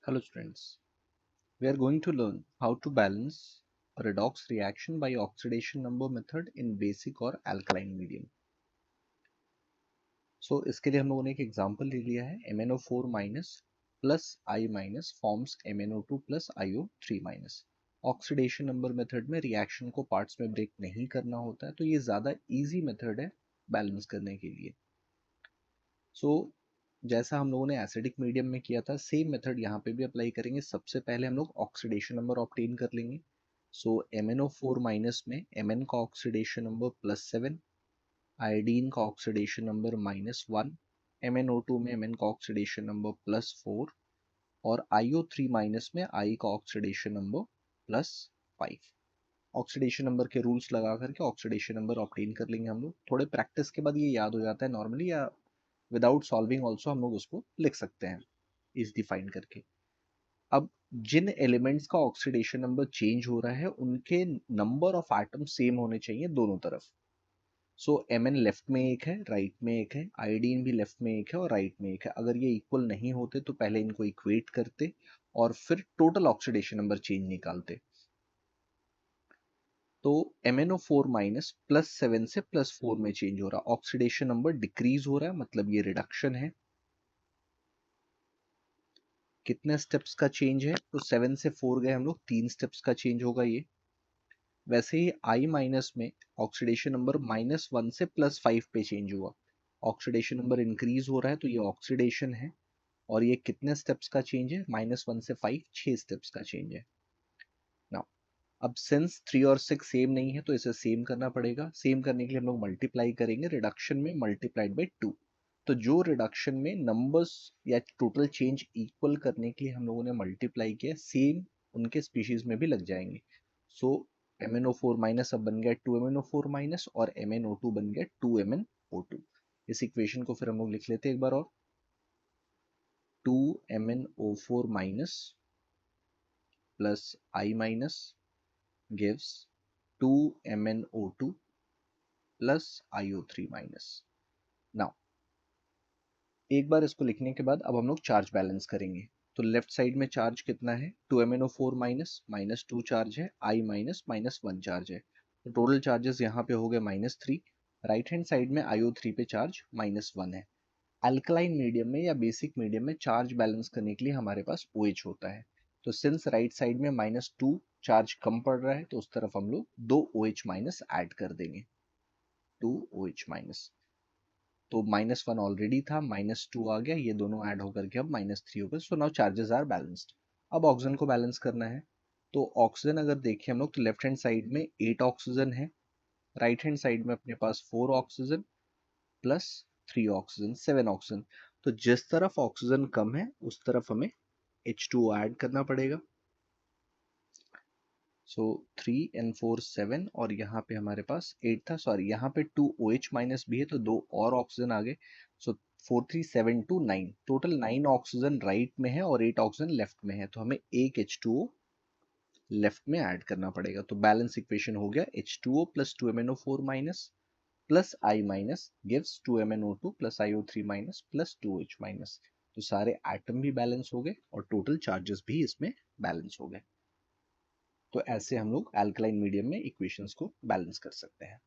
Hello students, we are going to learn how to balance a redox reaction by oxidation number method in basic और alkaline medium. So इसके लिए हम लोगों ने एक example ले लिया है MnO4 minus plus I minus forms MnO2 plus IO3 minus. Oxidation number method में रिएक्शन को पार्ट्स में ब्रेक नहीं करना होता है, तो ये ज़्यादा इजी मेथड है बैलेंस करने के लिए. सो जैसा हम लोगों ने एसिडिक मीडियम में किया था, सेम मेथड यहाँ पे भी अप्लाई करेंगे. सबसे पहले हम लोग ऑक्सीडेशन नंबर ऑब्टेन कर लेंगे. सो MnO4 माइनस में Mn का ऑक्सीडेशन नंबर +7, आयोडीन का ऑक्सीडेशन नंबर -1, MnO2 में Mn का ऑक्सीडेशन नंबर +4 और IO3 माइनस में I का ऑक्सीडेशन नंबर +5. ऑक्सीडेशन नंबर के रूल्स लगा करके ऑक्सीडेशन नंबर ऑब्टेन कर लेंगे हम लोग. थोड़े प्रैक्टिस के बाद ये याद हो जाता है नॉर्मली, या विदाउट सॉल्विंग ऑल्सो हम लोग उसको लिख सकते हैं इस डिफाइन करके. अब जिन एलिमेंट्स का ऑक्सीडेशन नंबर चेंज हो रहा है उनके नंबर ऑफ एटम सेम होने चाहिए दोनों तरफ. सो Mn लेफ्ट में एक है, राइट में एक है, आयोडीन भी लेफ्ट में एक है और राइट में एक है. अगर ये इक्वल नहीं होते तो पहले इनको इक्वेट करते और फिर टोटल ऑक्सीडेशन नंबर चेंज निकालते. तो MnO4 माइनस +7 से +4 में चेंज हो रहा, ऑक्सीडेशन नंबर डिक्रीज हो रहा है, मतलब ये रिडक्शन है. कितने स्टेप्स का चेंज है? तो 7 से 4 गए हम लोग, 3 स्टेप्स का चेंज होगा ये. वैसे ही I माइनस में ऑक्सीडेशन नंबर -1 से +5 पे चेंज हुआ, ऑक्सीडेशन नंबर इंक्रीज हो रहा है, तो ये ऑक्सीडेशन है. और ये कितने स्टेप्स का चेंज है? -1 से 5, 6 स्टेप्स का चेंज है. नाउ अब सिंस 3 और 6 सेम नहीं है तो इसे सेम करना पड़ेगा. सेम करने के लिए हम लोग मल्टीप्लाई करेंगे, रिडक्शन में मल्टीप्लाइड बाई 2. तो जो रिडक्शन में नंबर्स या टोटल चेंज इक्वल करने के लिए हम लोगों ने मल्टीप्लाई किया, सेम उनके स्पीशीज में भी लग जाएंगे. सो MnO4 माइनस अब बन गया 2MnO4 माइनस और MnO2 बन गया 2MnO2. इस इक्वेशन को फिर हम लोग लिख लेते हैं एक बार और. 2MnO4 minus plus I minus gives 2MnO2 plus IO3 minus. Now एक बार इसको लिखने के बाद अब हम लोग चार्ज बैलेंस करेंगे. तो लेफ्ट साइड में चार्ज कितना है? 2MnO4 माइनस -2 चार्ज है, I माइनस -1 चार्ज है. तो टोटल चार्जेस यहाँ पे हो गए -3. राइट हैंड साइड में IO3 पे चार्ज -1 है. अल्कलाइन मीडियम में या बेसिक मीडियम में चार्ज बैलेंस करने के लिए हमारे पास OH होता है. तो सिंस राइट साइड में -2 चार्ज कम पड़ रहा है तो उस तरफ हम लोग 2 OH माइनस ऐड कर देंगे. 2 OH माइनस. तो -1 ऑलरेडी था, -2 आ गया, ये दोनों ऐड होकर के अब -3 हो गए. So now charges are balanced. अब ऑक्सीजन को बैलेंस करना है. तो ऑक्सीजन अगर देखें हम लोग तो लेफ्ट हैंड साइड में 8 ऑक्सीजन है, राइट हैंड साइड में अपने पास 4 ऑक्सीजन प्लस 3 ऑक्सीजन, 7 ऑक्सीजन. तो जिस तरफ ऑक्सीजन कम है उस तरफ हमें H2O ऐड करना पड़ेगा. सो 3 and 4 7 और यहाँ पे हमारे पास 8 था, सॉरी यहाँ पे 2 OH माइनस भी है तो 2 और ऑक्सीजन आ गए. सो 4 3 7 2 9, टोटल 9 ऑक्सीजन राइट में है और 8 ऑक्सीजन लेफ्ट में है, तो हमें एक H2O लेफ्ट में ऐड करना पड़ेगा. तो बैलेंस इक्वेशन हो गया H2O plus 2MnO4 minus plus I minus gives 2MnO2 plus IO3 minus plus 2H minus. तो सारे एटम भी बैलेंस हो गए और टोटल चार्जेस भी इसमें बैलेंस हो गए. तो ऐसे हम लोग अल्कलाइन मीडियम में इक्वेशंस को बैलेंस कर सकते हैं.